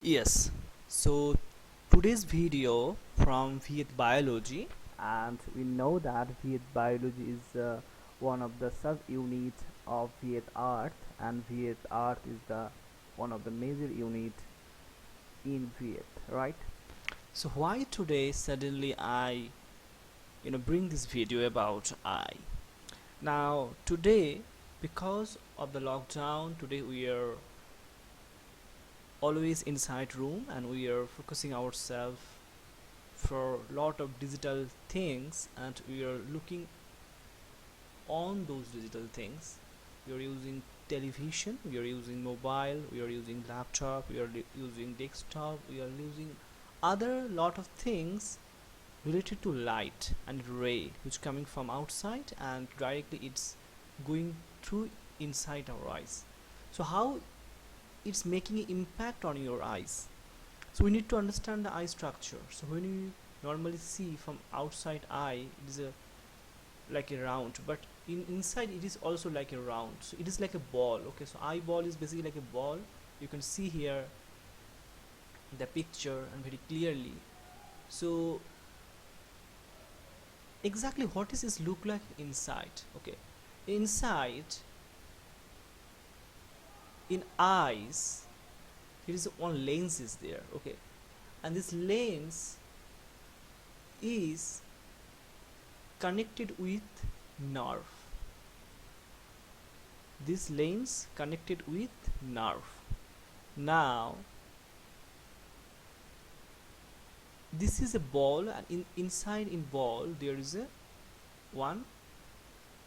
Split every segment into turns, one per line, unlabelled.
Yes, so today's video from Viyet Biology, and we know that Viyet Biology is one of the sub-unit of Viyet Art, and Viyet Art is the one of the major unit in Viyet, right? So why today suddenly I bring this video about eye? Now today, because of the lockdown, today we are always inside room and we are focusing ourselves for lot of digital things, and we are looking on those digital things. We are using television, we are using mobile, we are using laptop, we are using desktop, we are using other lot of things related to light and ray which coming from outside and directly it's going through inside our eyes. So how it's making an impact on your eyes? So we need to understand the eye structure. So when you normally see from outside eye, it is a like a round, but inside it is also like a round. So it is like a ball. Okay, so eyeball is basically like a ball. You can see here the picture and very clearly. So exactly what does this look like inside? Okay, inside in eyes, there is one lens is there. Okay, and this lens is connected with nerve. This lens connected with nerve. Now this is a ball, and inside in ball there is a one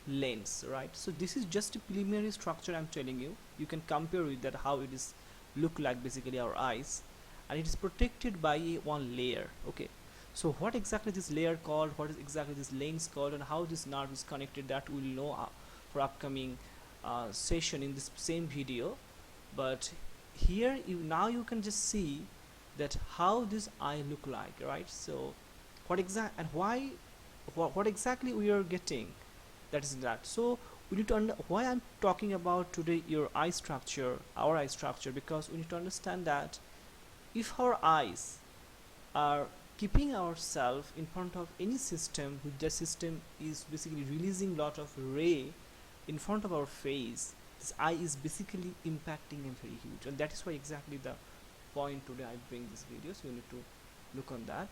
lens, right? So this is just a preliminary structure I'm telling you. You can compare with that how it is look like basically our eyes, and it is protected by a one layer. Okay, so what exactly this layer called, what is exactly this lens called, and how this nerve is connected, that we'll know for upcoming session in this same video. But here now you can just see that how this eye look like, right? So what exact and why, what exactly we are getting, that is that. So we need to why I'm talking about today your eye structure, our eye structure, because we need to understand that if our eyes are keeping ourselves in front of any system, which the system is basically releasing lot of ray in front of our face, this eye is basically impacting and very huge, and that is why exactly the point today I bring this video. So you need to look on that.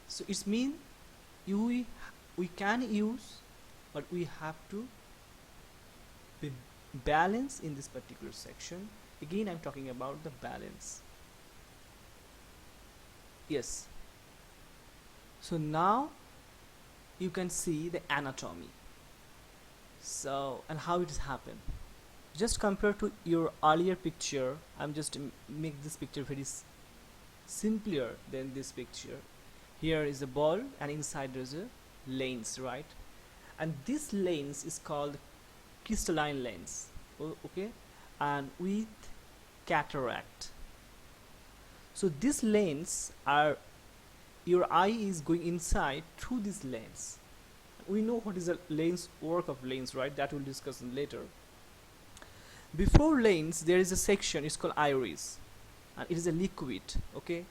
So it's mean we can use, but we have to be balance in this particular section. Again I'm talking about the balance. Yes, so now you can see the anatomy, so and how it has happened. Just compare to your earlier picture, I'm just make this picture very simpler than this picture. Here is a ball and inside there is a lens, right? And this lens is called crystalline lens. Okay, and with cataract. So this lens are, your eye is going inside through this lens. We know what is the lens work of lens, right? That we'll discuss later. Before lens there is a section, it's called iris, and it is a liquid. Okay,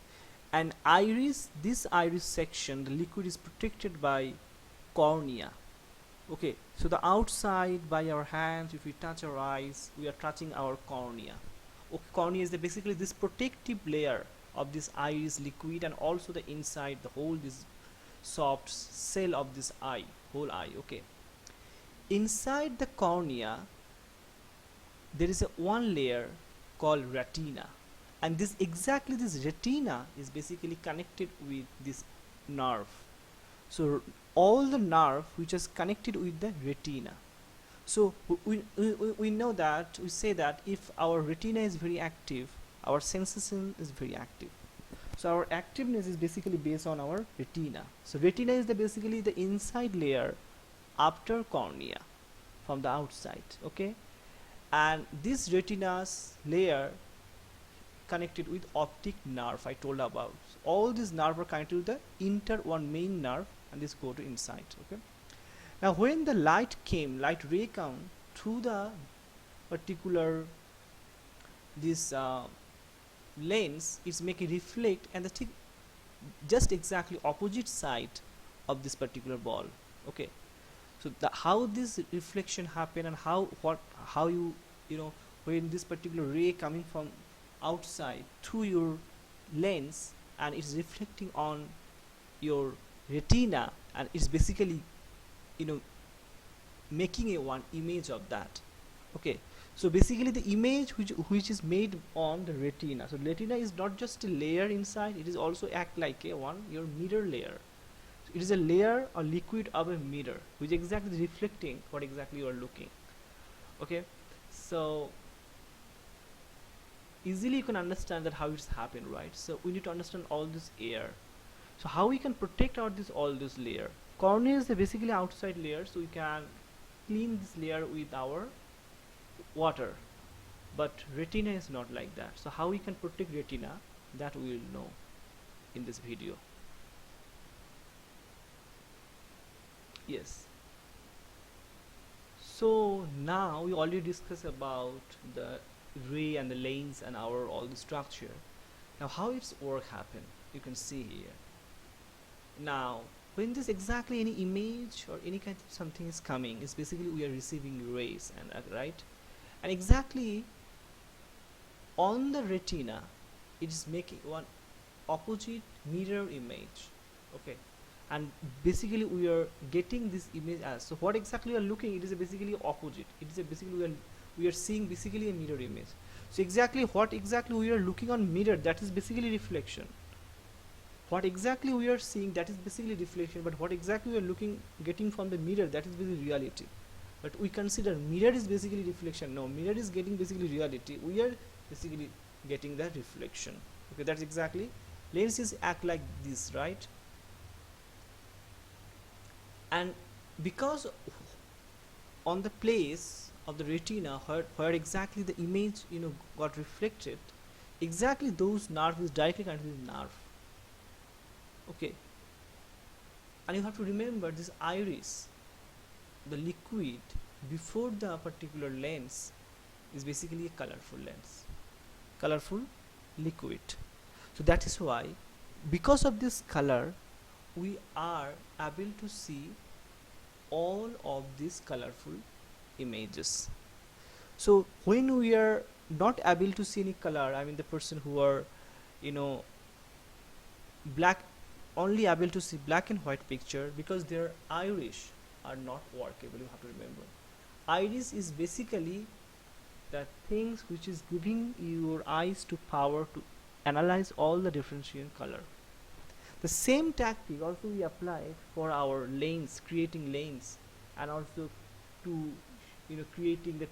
and iris, this iris section, the liquid is protected by cornea. Okay, so the outside by our hands, if we touch our eyes, we are touching our cornea. Okay, cornea is basically this protective layer of this iris liquid, and also the inside, the whole this soft cell of this eye, whole eye. Okay, inside the cornea there is a one layer called retina, and this exactly this retina is basically connected with this nerve. So all the nerve which is connected with the retina. So we know that, we say that if our retina is very active, our sensation is very active. So our activeness is basically based on our retina. So retina is the basically the inside layer after cornea from the outside. Okay, and this retina's layer connected with optic nerve I told about. So all these nerve are connected with the inter one main nerve, and this go to inside. Okay, now when the light ray come through the particular this lens is making reflect and the just exactly opposite side of this particular ball. Okay, so how this reflection happen and how you know when this particular ray coming from outside through your lens and it's reflecting on your retina and it's basically you know making a one image of that. Okay, so basically the image which is made on the retina, so retina is not just a layer inside, it is also act like a one your mirror layer. So it is a layer or liquid of a mirror which exactly reflecting what exactly you are looking. Okay, so easily you can understand that how it's happened, right? So we need to understand all this air. So how we can protect out this all this layer? Cornea is the basically outside layer, so we can clean this layer with our water, but retina is not like that. So how we can protect retina, that we will know in this video. Yes, so now we already discussed about the ray and the lens and our all the structure. Now how its work happen, you can see here. Now when this exactly any image or any kind of something is coming, is basically we are receiving rays and right, and exactly on the retina it is making one opposite mirror image. Okay, and basically we are getting this image as, so what exactly we are looking, it is a basically opposite, it is a basically we are seeing basically a mirror image. So exactly what exactly we are looking on mirror, that is basically reflection. What exactly we are seeing, that is basically reflection, but what exactly we are looking getting from the mirror, that is basically reality. But we consider mirror is basically reflection. No, mirror is getting basically reality, we are basically getting that reflection. Okay, that's exactly lenses act like this, right? And because on the place of the retina where exactly the image got reflected, exactly those nerve is directly connected to the nerve. Okay, and you have to remember this iris, the liquid before the particular lens is basically a colorful lens, colorful liquid. So that is why, because of this color, we are able to see all of these colorful images. So when we are not able to see any color, I mean the person who are black, only able to see black and white picture, because their iris are not workable. You have to remember, iris is basically the things which is giving your eyes to power to analyze all the differentiation color. The same tactic also we apply for our lens, creating lens, and also to creating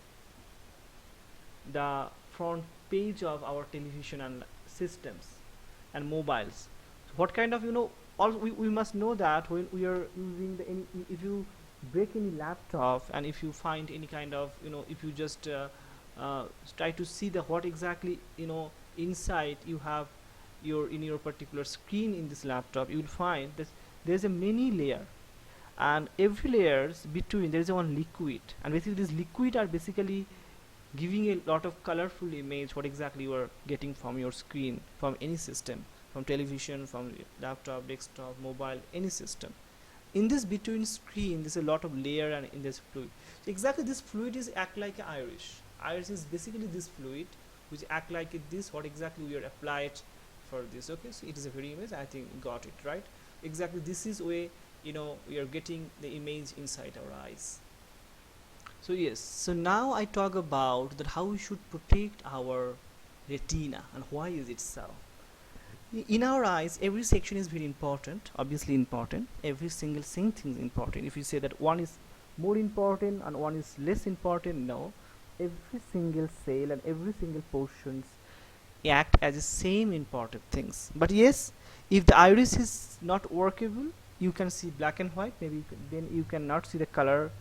the front page of our television and systems and mobiles. So what kind of also we must know that when we are using the if you break any laptop and if you find any kind of if you just try to see the what exactly inside you have in your particular screen in this laptop, you will find that there's a many layer, and every layers between there is one liquid, and basically this liquid are basically giving a lot of colorful image what exactly you are getting from your screen, from any system, from television, from laptop, desktop, mobile, any system. In this between screen there's a lot of layer, and in this fluid, so exactly this fluid is act like an iris is basically this fluid which act like this what exactly we are applied for this. Okay, so it is a very image, I think got it right. Exactly this is way we are getting the image inside our eyes. So yes, so now I talk about that how we should protect our retina and why is it so. In our eyes, every section is very important, obviously important, every single thing is important. If you say that one is more important and one is less important, no, every single cell and every single portions act as the same important things. But yes, if the iris is not workable, you can see black and white, maybe then you cannot see the color,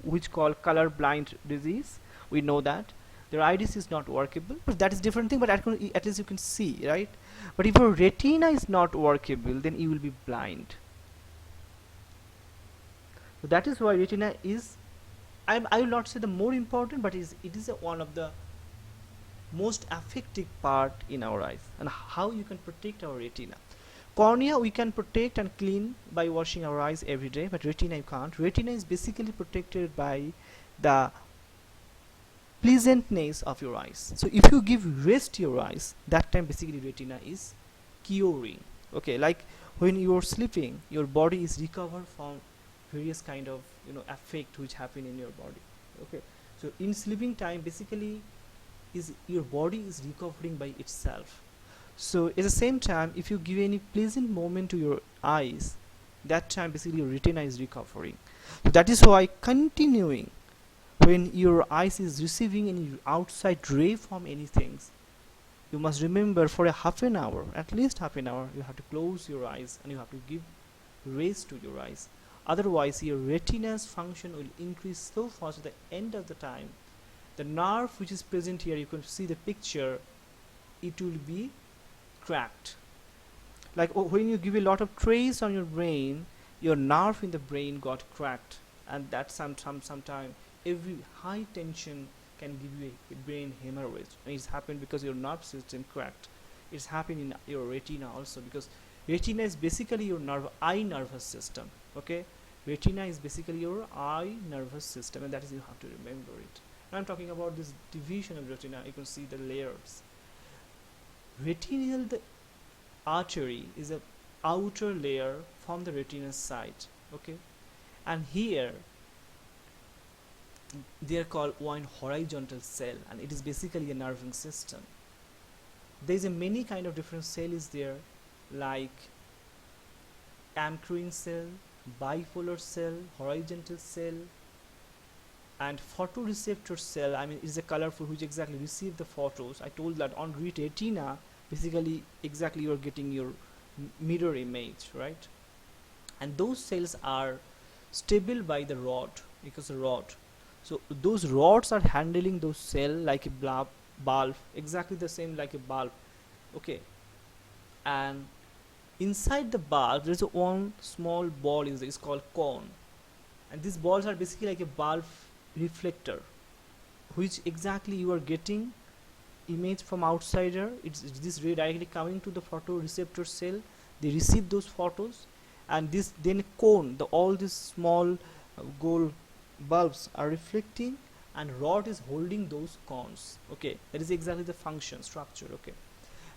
which called color blind disease. We know that their iris is not workable, but that is different thing, but at least you can see, right? But if your retina is not workable, then you will be blind. So that is why retina is, I will not say the more important, but it is one of the most affected part in our eyes, and how you can protect our retina. Cornea we can protect and clean by washing our eyes every day, but retina you can't. Retina is basically protected by the pleasantness of your eyes. So if you give rest to your eyes, that time basically retina is curing. Okay, like when you are sleeping, your body is recovered from various kind of effect which happen in your body. Okay, so in sleeping time basically is your body is recovering by itself. So at the same time, if you give any pleasant moment to your eyes, that time basically your retina is recovering. So that is why continuing when your eyes is receiving any outside ray from anything, you must remember for a half an hour, at least half an hour, you have to close your eyes and you have to give rest to your eyes. Otherwise your retina's function will increase so fast at the end of the time the nerve which is present here, you can see the picture, it will be cracked. Like when you give a lot of stress on your brain, your nerve in the brain got cracked, and that sometime every high tension can give you a brain hemorrhage, and it's happened because your nerve system cracked. It's happened in your retina also, because retina is basically your eye nervous system. Okay, retina is basically your eye nervous system, and that is you have to remember it. I'm talking about this division of retina. You can see the layers. Retinal the artery is a outer layer from the retina side. Okay, and here they are called one horizontal cell, and it is basically a nerving system. There is a many kind of different cell is there, like amacrine cell, bipolar cell, horizontal cell, and photoreceptor cell. I mean, it's a colorful which exactly receive the photos. I told that on retina basically exactly you are getting your mirror image, right? And those cells are stable by the rod, because the rod, so those rods are handling those cell like a bulb, exactly the same like a bulb. Okay, and inside the bulb there is a one small ball is called cone, and these balls are basically like a bulb reflector, which exactly you are getting image from outsider. It's this ray directly coming to the photoreceptor cell, they receive those photos, and this then cone, the all these small gold bulbs are reflecting, and rod is holding those cones. Okay, that is exactly the function structure. Okay,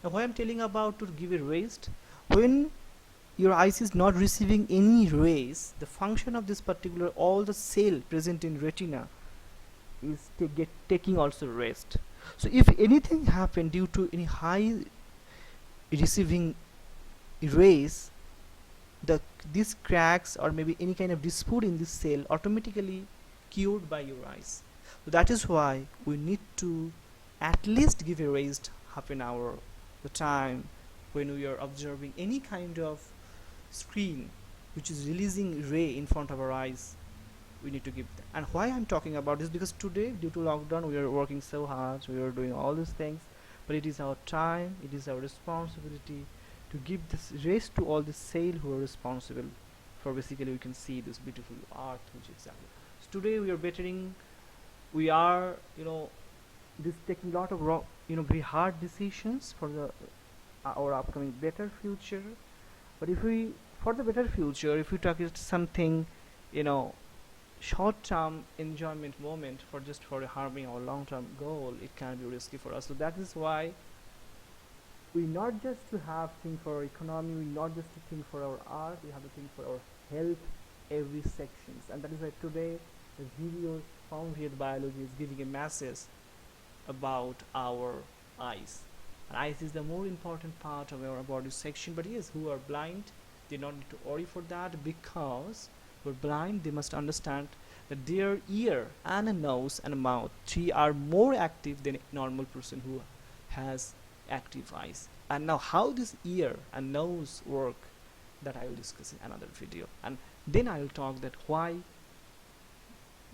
now why I'm telling about to give a rest, when your eyes is not receiving any rays, the function of this particular all the cell present in retina is taking also rest. So if anything happen due to any high receiving rays, the these cracks or maybe any kind of dispute in this cell automatically cured by your eyes. So that is why we need to at least give a rest half an hour the time when we are observing any kind of screen which is releasing ray in front of our eyes. We need to give them. And why I'm talking about this, because today due to lockdown we are working so hard, we are doing all these things, but it is our time, it is our responsibility to give this rest to all the cell who are responsible for basically we can see this beautiful art which exactly. So today we are bettering, we are this taking lot of very hard decisions for the our upcoming better future. But if we for the better future, if we target something short-term enjoyment moment for just for harming our long-term goal, it can be risky for us. So that is why we not just to have think for our economy, we not just to think for our art, we have to think for our health every sections. And that is why today the videos from Viyet Biology is giving a message about our eyes. And eyes is the more important part of our body section, but yes, who are blind, they don't need to worry for that, because who are blind, they must understand that their ear and a nose and a mouth, three are more active than a normal person who has active eyes. And now how this ear and nose work, that I will discuss in another video. And then I will talk that why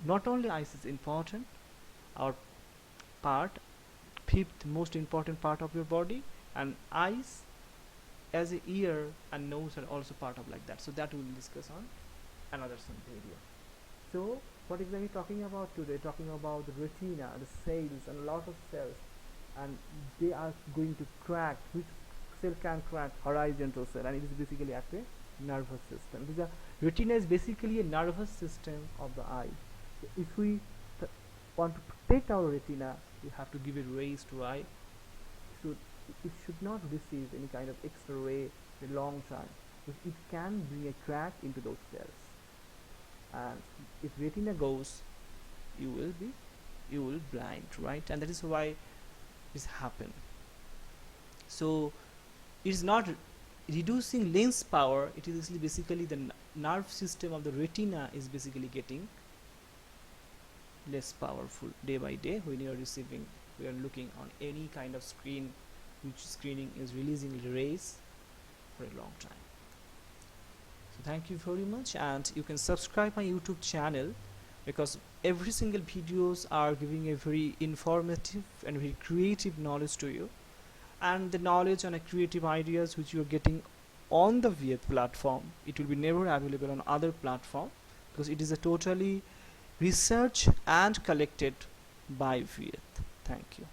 not only eyes is important, our part, fifth most important part of your body, and eyes as a ear and nose are also part of like that. So that we will discuss on another some video. So what exactly talking about today? Talking about the retina, the cells, and a lot of cells
and they are going to crack, which cell can crack horizontal cell, and it is basically at a nervous system. The retina is basically a nervous system of the eye. So if we want to protect our retina, we have to give it rays to eye. So it should not receive any kind of extra ray for a long time, because it can bring a crack into those cells, and if retina goes, you will blind, right? And that is why this happen. So it is not reducing lens power, it is basically the nerve system of the retina is basically getting less powerful day by day. When you are receiving, we are looking on any kind of screen which screening is releasing rays for a long time. So thank you very much, and you can subscribe my YouTube channel, because every single videos are giving a very informative and very creative knowledge to you, and the knowledge and creative ideas which you are getting on the Viyet platform, it will be never available on other platform, because it is a totally research and collected by Viyet. Thank you.